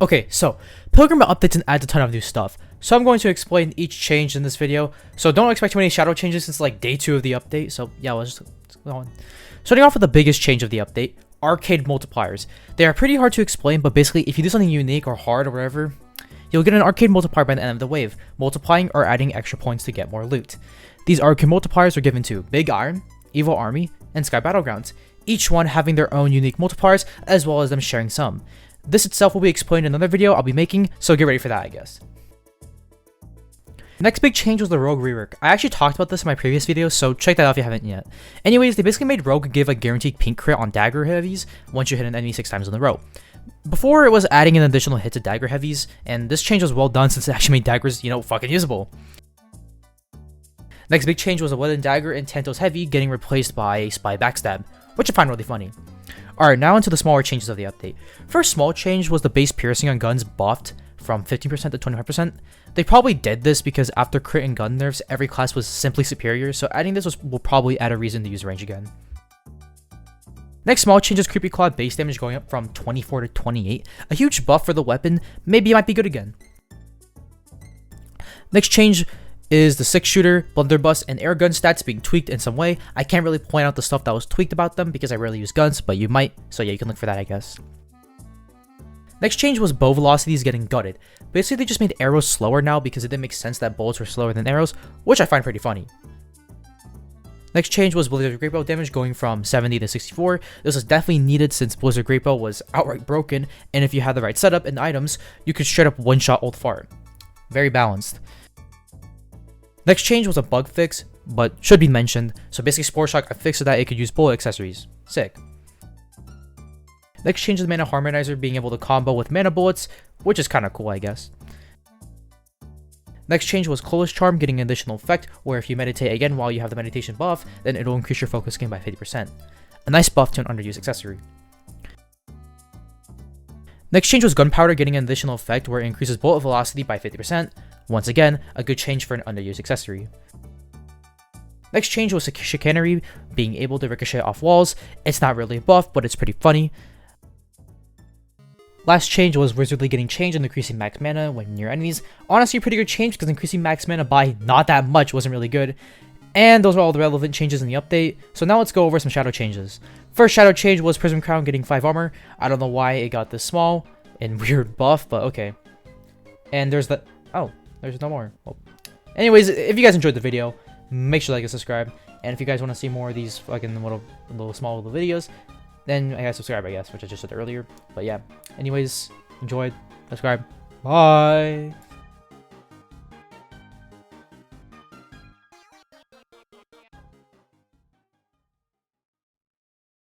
Okay, so Pilgrammed updates and adds a ton of new stuff. So I'm going to explain each change in this video. So don't expect too many shadow changes since like day 2 of the update. So yeah, let's go on. Starting off with the biggest change of the update, arcade multipliers. They are pretty hard to explain, but basically if you do something unique or hard or whatever, you'll get an arcade multiplier by the end of the wave, multiplying or adding extra points to get more loot. These arcade multipliers are given to Big Iron, Evil Army, and Sky Battlegrounds, each one having their own unique multipliers as well as them sharing some. This itself will be explained in another video I'll be making, so get ready for that, I guess. Next big change was the Rogue rework. I actually talked about this in my previous video, so check that out if you haven't yet. Anyways, they basically made Rogue give a guaranteed pink crit on Dagger heavies once you hit an enemy 6 times in a row. Before, it was adding an additional hit to Dagger heavies, and this change was well done since it actually made Daggers, fucking usable. Next big change was a Wooden Dagger and Tanto's Heavy getting replaced by a Spy Backstab, which I find really funny. Alright, now into the smaller changes of the update. First small change was the base piercing on guns buffed from 15% to 25%. They probably did this because after crit and gun nerfs, every class was simply superior, so adding this will probably add a reason to use range again. Next small change is Creepy Claw base damage going up from 24 to 28. A huge buff for the weapon, maybe it might be good again. Next change is the 6-shooter, blunderbuss, and air gun stats being tweaked in some way. I can't really point out the stuff that was tweaked about them because I rarely use guns, but you might, so yeah, you can look for that, I guess. Next change was bow velocities getting gutted. Basically, they just made arrows slower now because it didn't make sense that bullets were slower than arrows, which I find pretty funny. Next change was Blizzard Greatbow damage going from 70 to 64. This was definitely needed since Blizzard Greatbow was outright broken, and if you had the right setup and items, you could straight up one-shot Old Fart. Very balanced. Next change was a bug fix, but should be mentioned. So basically Sporeshot got fixed so that it could use bullet accessories. Sick. Next change is the mana Harmonizer being able to combo with mana bullets, which is kind of cool, I guess. Next change was Kolis Charm getting an additional effect, where if you meditate again while you have the meditation buff, then it'll increase your focus gain by 50%. A nice buff to an underused accessory. Next change was Gunpowder getting an additional effect where it increases bullet velocity by 50%. Once again, a good change for an underused accessory. Next change was Chicanery being able to ricochet off walls. It's not really a buff, but it's pretty funny. Last change was Wizardry getting changed and increasing max mana when near enemies. Honestly, a pretty good change because increasing max mana by not that much wasn't really good. And those were all the relevant changes in the update. So now let's go over some shadow changes. First shadow change was Prism Crown getting 5 armor. I don't know why it got this small and weird buff, but okay. And there's the... oh. There's no more. Well, anyways, if you guys enjoyed the video, make sure to like and subscribe. And if you guys want to see more of these fucking little small little videos, then I guess subscribe, I guess, which I just said earlier. But yeah, anyways, enjoyed, subscribe, bye.